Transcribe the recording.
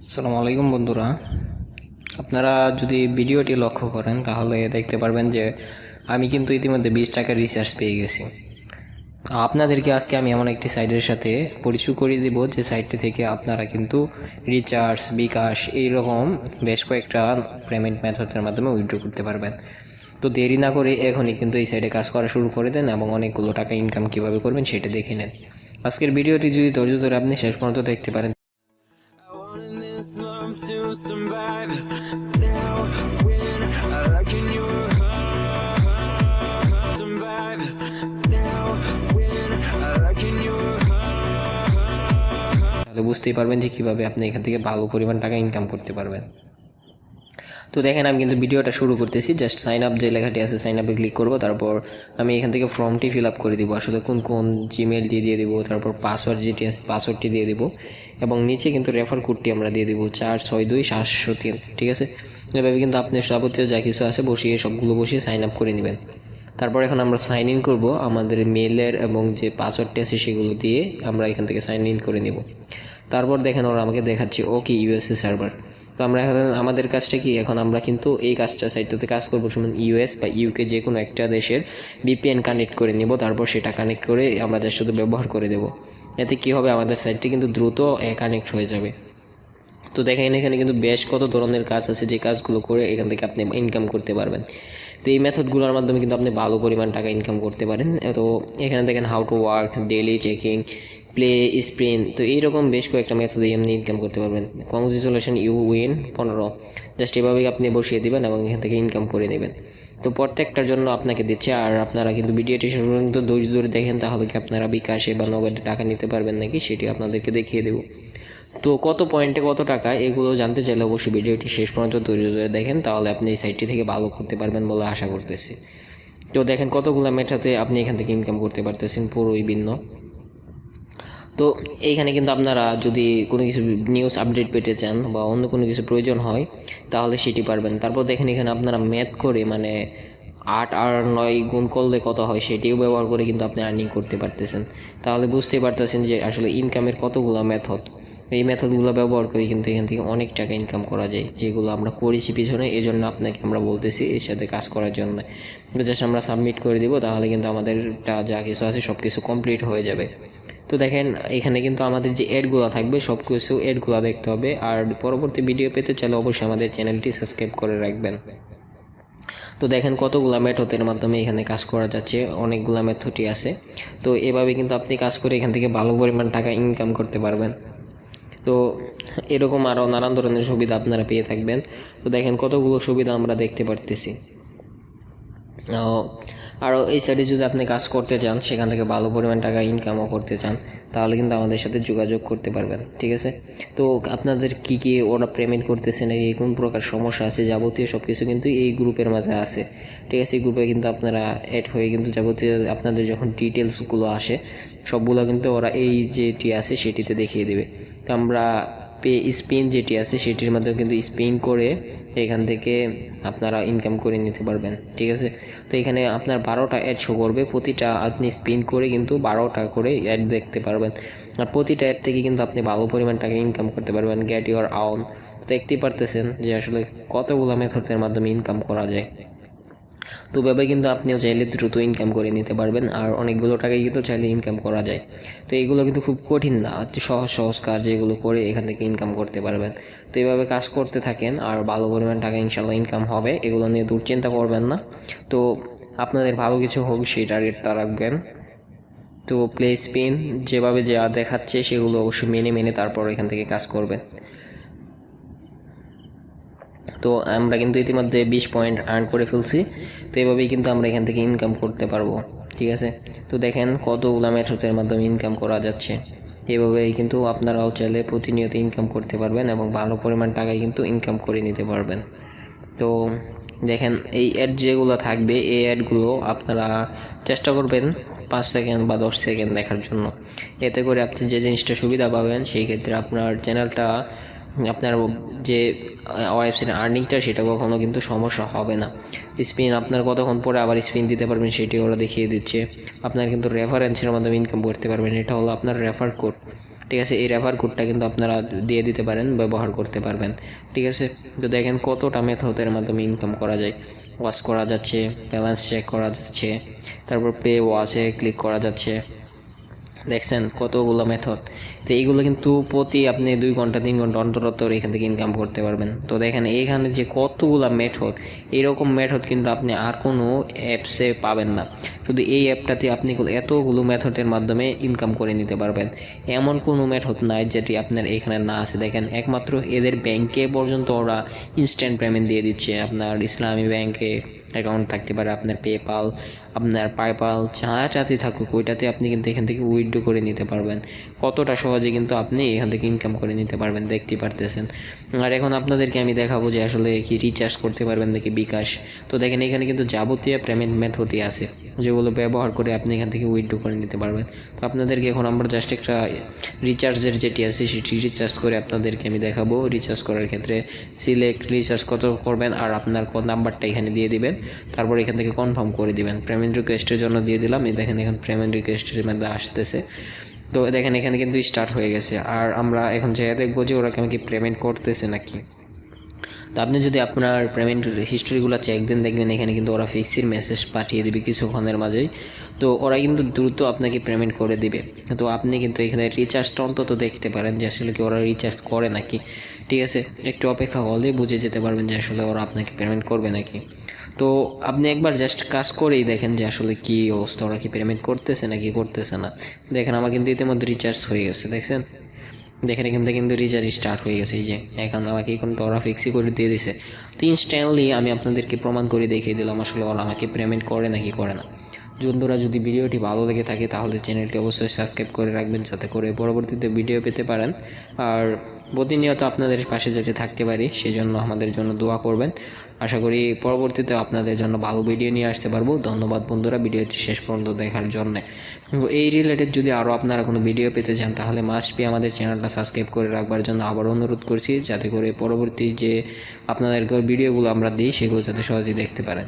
আসসালামু আলাইকুম বন্ধুরা, আপনারা যদি ভিডিওটি লক্ষ্য করেন তাহলে দেখতে পারবেন যে আমি কিন্তু ইতিমধ্যে 20 টাকার রিচার্জ পেয়ে গেছি। আপনাদেরকে আজকে আমি এমন একটি সাইটের সাথে পরিচয় করিয়ে দেব যে সাইটটি থেকে আপনারা কিন্তু রিচার্জ, বিকাশ এইরকম বেশ কয়েকটা পেমেন্ট মেথডের মাধ্যমে উইথড্র করতে পারবেন। তো দেরি না করে এখনই কিন্তু এই সাইটে কাজ করা শুরু করে দেন এবং অনেকগুলো টাকা ইনকাম কীভাবে করবেন সেটা দেখে নেন। আজকের ভিডিওটি যদি ধৈর্য ধরে আপনি শেষ পর্যন্ত দেখতে পারেন this love to survive. Now when I look in your heart, survive. Now when I look in your heart, তাহলে বুঝতেই পারবেন যে কীভাবে আপনি এখান থেকে ভালো পরিমাণ টাকা ইনকাম করতে পারবেন। তো দেখেন আমি কিন্তু ভিডিওটা শুরু করতেছি। জাস্ট সাইন আপ যে লেখাটি আছে সাইন আপে ক্লিক করব, তারপর আমি এখান থেকে ফর্মটি ফিল আপ করে দিব, আসলে কোন কোন জিমেল দিয়ে দিব, তারপর পাসওয়ার্ড যেটি আছে পাসওয়ার্ডটি দিয়ে দিব এবং নিচে কিন্তু রেফার কোডটি আমরা দিয়ে দিব 462703। ঠিক আছে, এভাবে কিন্তু আপনি যাবতীয় যা কিছু আছে বসিয়ে সবগুলো বসিয়ে সাইন আপ করে নেবেন। তারপর এখন আমরা সাইন ইন করব আমাদের মেলের এবং যে পাসওয়ার্ডটি আছে সেগুলো দিয়ে আমরা এখান থেকে সাইন ইন করে নেব। তারপর দেখেন ওরা আমাকে দেখাচ্ছে ওকে ইউএসএ সার্ভার। তো আমরা এখন আমাদের কাজটা কি, এখন আমরা কিন্তু এই কাজটা সাইটটাতে কাজ করবো সময় ইউএস বা ইউকে যে কোনো একটা দেশের ভিপিএন কানেক্ট করে নেব, তারপর সেটা কানেক্ট করে আমরা জাস্ট শুধু ব্যবহার করে দেব। এতে কী হবে, আমাদের সাইটটি কিন্তু দ্রুত কানেক্ট হয়ে যাবে। তো দেখেন এখানে কিন্তু বেশ কত ধরনের কাজ আছে যে কাজগুলো করে এখান থেকে আপনি ইনকাম করতে পারবেন। তো এই মেথডগুলোর মাধ্যমে কিন্তু আপনি ভালো পরিমাণ টাকা ইনকাম করতে পারেন। তো এখানে দেখেন how to work, daily checking, play spring, তো এইরকম বেশ কয়েকটা মেথডে আপনি ইনকাম করতে পারবেন। কংগ্রেচুলেশন ইউ উইন 15, জাস্ট এভাবেই আপনি বসিয়ে দেবেন এবং এখান থেকে ইনকাম করে নেবেন। তো প্রত্যেকটার জন্য আপনাকে দিচ্ছে, আর আপনারা কিন্তু ভিডিওটি শেষ পর্যন্ত ধৈর্য ধরে দেখেন, তাহলে কি আপনারা বিকাশে বা নগদে টাকা নিতে পারবেন নাকি সেটি আপনাদেরকে দেখিয়ে দেবো। তো কত পয়েন্টে কত টাকা এগুলো জানতে চাইলে অবশ্যই ভিডিওটি শেষ পর্যন্ত ধৈর্য ধরে দেখেন, তাহলে আপনি এই সাইটটি থেকে ভালো করতে পারবেন বলে আশা করতেছি। তো দেখেন কতগুলো মেটাতে আপনি এখান থেকে ইনকাম করতে পারতেছেন পুরোই ভিন্ন। তো এইখানে কিন্তু আপনারা যদি কোনো কিছু নিউজ আপডেট পেতে চান বা অন্য কোনো কিছু প্রয়োজন হয় তাহলে সেটি পারবেন। তারপর দেখেন এখানে আপনারা ম্যাথ করে মানে 8 আর 9 গুণ করলে কত হয় সেটিও ব্যবহার করে কিন্তু আপনি আর্নিং করতে পারতেছেন। তাহলে বুঝতেই পারতেছেন যে আসলে ইনকামের কতগুলো মেথড, এই মেথডগুলো ব্যবহার করে কিন্তু এখান থেকে অনেক টাকা ইনকাম করা যায়, যেগুলো আমরা করেছি পিছনে। এই জন্য আপনাকে আমরা বলতেছি এর সাথে কাজ করার জন্য। জাস্ট আমরা সাবমিট করে দিব, তাহলে কিন্তু আমাদেরটা যা কিছু আছে সব কিছু কমপ্লিট হয়ে যাবে। তো দেখেন এখানে কিন্তু আমাদের যে অ্যাডগুলো থাকবে সব কিছু অ্যাডগুলো দেখতে হবে। আর পরবর্তী ভিডিও পেতে চাইলে অবশ্যই আমাদের চ্যানেলটি সাবস্ক্রাইব করে রাখবেন। তো দেখেন কতগুলো মেথডের মাধ্যমে এখানে কাজ করা যাচ্ছে, অনেকগুলো মেথডই আছে। তো এভাবে কিন্তু আপনি কাজ করে এখান থেকে ভালো পরিমাণ টাকা ইনকাম করতে পারবেন। তো এরকম আরও নানান ধরনের সুবিধা আপনারা পেয়ে থাকবেন। তো দেখেন কতগুলো সুবিধা আমরা দেখতে পারতেছি। আরও এই সাইডে যদি আপনি কাজ করতে চান, সেখান থেকে ভালো পরিমাণ টাকা ইনকামও করতে চান, তাহলে কিন্তু আমাদের সাথে যোগাযোগ করতে পারবেন। ঠিক আছে, তো আপনাদের কি কি ওরা পেমেন্ট করতেছে নাকি কোন প্রকার সমস্যা আছে যাবতীয় সব কিছু কিন্তু এই গ্রুপের মাঝে আছে। ঠিক আছে, এই গ্রুপে কিন্তু আপনারা অ্যাড হয়ে কিন্তু যাবতীয় আপনাদের যখন ডিটেলসগুলো আসে সবগুলো কিন্তু ওরা এই যেটি আছে সেটিতে দেখিয়ে দেবে। তো আমরা পে স্পিন যেটি আছে সেটির মাধ্যমে কিন্তু স্পিন করে এখান থেকে আপনারা ইনকাম করে নিতে পারবেন। ঠিক আছে, তো এখানে আপনার 12টা অ্যাড শো করবে, প্রতিটা আপনি স্পিন করে কিন্তু 12টা করে অ্যাড দেখতে পারবেন। আর প্রতিটা অ্যাড থেকে কিন্তু আপনি ভালো পরিমাণ টাকা ইনকাম করতে পারবেন। গেট ইউর আউন, দেখতেই পারতেছেন যে আসলে কতগুলো মেথডের মাধ্যমে ইনকাম করা যায়। তো ভাবে কিন্তু আপনিও চাইলে দ্রুত ইনকাম করে নিতে পারবেন, আর অনেকগুলো টাকাই কিন্তু চাইলে ইনকাম করা যায়। তো এইগুলো কিন্তু খুব কঠিন না, সহজ সহজ কাজ যেগুলো করে এখান থেকে ইনকাম করতে পারবেন। তো এইভাবে কাজ করতে থাকেন আর ভালো পরিমাণ টাকা ইনশাল্লাহ ইনকাম হবে, এগুলো নিয়ে দুশ্চিন্তা করবেন না। তো আপনাদের ভালো কিছু হোক সেই টার্গেটটা রাখবেন। তো প্লে স্পিন যেভাবে যা দেখাচ্ছে সেগুলো অবশ্যই মেনে তারপর এখান থেকে কাজ করবেন। তো আমরা কিন্তু ইতিমধ্যে 20 পয়েন্ট আর্ন করে ফেলছি। তো এভাবেই কিন্তু আমরা এখান থেকে ইনকাম করতে পারবো। ঠিক আছে, তো দেখেন কতগুলো মেথডের মাধ্যমে ইনকাম করা যাচ্ছে। এভাবেই কিন্তু আপনারাও চাইলে প্রতিনিয়ত ইনকাম করতে পারবেন এবং ভালো পরিমাণ টাকায় কিন্তু ইনকাম করে নিতে পারবেন। তো দেখেন এই অ্যাড যেগুলো থাকবে এই অ্যাডগুলো আপনারা চেষ্টা করবেন 5 সেকেন্ড বা 10 সেকেন্ড দেখার জন্য। এতে করে আপনি যে জিনিসটা সুবিধা পাবেন সেই ক্ষেত্রে আপনার চ্যানেলটা, আপনার যে ওয়েবসাইটের আর্নিংটা সেটা কখনো কিন্তু সমস্যা হবে না। স্পিন আপনার কতক্ষণ পরে আবার স্পিন দিতে পারবেন সেটি ওরা দেখিয়ে দিচ্ছে। আপনার কিন্তু রেফারেন্সের মাধ্যমে ইনকাম করতে পারবেন, এটা হলো আপনার রেফার কোড। ঠিক আছে। এই রেফার কোডটা কিন্তু আপনারা দিয়ে দিতে পারেন, ব্যবহার করতে পারবেন, ঠিক আছে। তো দেখেন কতটা মেথডের মাধ্যমে ইনকাম করা যায়। ওয়াচ করা যাচ্ছে, ব্যালেন্স চেক করা যাচ্ছে, তারপর পে ওয়াচে ক্লিক করা যাচ্ছে, দেখছেন কতগুলো মেথড। তো এইগুলো কিন্তু প্রতি আপনি 2 ঘন্টা 3 ঘন্টা অন্তর অন্তর এখান থেকে ইনকাম করতে পারবেন। তো দেখেন এখানে যে কতগুলো মেথড, এরকম মেথড কিন্তু আপনি আর কোনো অ্যাপসে পাবেন না। শুধু এই অ্যাপটাতে আপনি এতগুলো মেথডের মাধ্যমে ইনকাম করে নিতে পারবেন। এমন কোনো মেথড নাই যেটি আপনার এখানে না আছে। দেখেন একমাত্র এদের ব্যাংকে পর্যন্ত ওরা ইনস্ট্যান্ট পেমেন্ট দিয়ে দিচ্ছে। আপনার ইসলামী ব্যাংকে অ্যাকাউন্ট থাকতে পারে, আপনার পেপাল, আপনার পাইপাল, যাতে থাকুক ওইটাতে আপনি কিন্তু এখান থেকে উইথড্র করে নিতে পারবেন। কতটা সহজে কিন্তু আপনি এখান থেকে ইনকাম করে নিতে পারবেন দেখতে পারতেছেন। আর এখন আপনাদেরকে আমি দেখাবো যে আসলে কি রিচার্জ করতে পারবেন নাকি বিকাশ। তো দেখেন এখানে কিন্তু যাবতীয় পেমেন্ট মেথডই আছে, যেগুলো ব্যবহার করে আপনি এখান থেকে উইথড্র করে নিতে পারবেন। তো আপনাদেরকে এখন আমরা জাস্ট একটা রিচার্জের যেটি আছে সেটি রিচার্জ করে আপনাদেরকে আমি দেখাবো। রিচার্জ করার ক্ষেত্রে সিলেক্ট রিচার্জ কত করবেন আর আপনার নাম্বারটা এখানে দিয়ে দিবেন, তারপর এখান থেকে কনফার্ম করে দিবেন। পেমেন্ট রিকোয়েস্টের জন্য দিয়ে দিলাম, এই দেখেন এখন পেমেন্ট রিকোয়েস্টের মধ্যে আসতেছে। তো দেখেন এখানে কিন্তু স্টার্ট হয়ে গেছে। আর আমরা এখন যেয়ে দেখবো যে ওরা কি পেমেন্ট করতেছে নাকি। তো আপনি যদি আপনার পেমেন্ট হিস্ট্রিগুলো চেক দেন, দেখবেন এখানে কিন্তু ওরা ফিক্সির মেসেজ পাঠিয়ে দেবে কিছুক্ষণের মাঝেই। তো ওরা কিন্তু দ্রুত আপনাকে পেমেন্ট করে দিবে। তো আপনি কিন্তু এখানে রিচার্জটা অন্তত দেখতে পারেন যে আসলে কি ওরা রিচার্জ করে নাকি, ঠিক আছে। একটু অপেক্ষা হলে বুঝে যেতে পারবেন যে আসলে ওরা আপনাকে পেমেন্ট করবে নাকি। তো আপনি একবার জাস্ট কাজ করেই দেখেন যে আসলে কি অবস্থা, ওরা কি পেমেন্ট করতেছে নাকি করতেছে না। দেখেন আমার কিন্তু ইতিমধ্যে রিচার্জ হয়ে গেছে, দেখছেন। দেখেন এখান থেকে কিন্তু রিচার্জ স্টার্ট হয়ে গেছে। এই যে এখন আমাকে কিন্তু ওরা ফিক্সই করে দিয়ে দিছে। তো ইনস্ট্যান্টলি আমি আপনাদেরকে প্রমাণ করে দেখিয়ে দিলাম আসলে ওরা আমাকে পেমেন্ট করে নাকি করে না। বন্ধুরা যদি ভিডিওটি ভালো লেগে থাকে তাহলে চ্যানেলটি অবশ্যই সাবস্ক্রাইব করে রাখবেন, যাতে করে পরবর্তীতে ভিডিও পেতে পারেন। আর প্রতিনিয়ত আপনাদের পাশে যাতে থাকতে পারি সেই জন্য আমাদের জন্য দোয়া করবেন। আশা করি পরবর্তীতে আপনাদের জন্য ভালো ভিডিও নিয়ে আসতে পারবো। ধন্যবাদ বন্ধুরা ভিডিওটি শেষ পর্যন্ত দেখার জন্য। এই রিলেটেড যদি আরও আপনারা কোনো ভিডিও পেতে চান তাহলে মাস্ট বি আমাদের চ্যানেলটা সাবস্ক্রাইব করে রাখবার জন্য আবার অনুরোধ করছি, যাতে করে পরবর্তী যে আপনাদের ভিডিওগুলো আমরা দিই সেগুলো যাতে সহজেই দেখতে পারেন।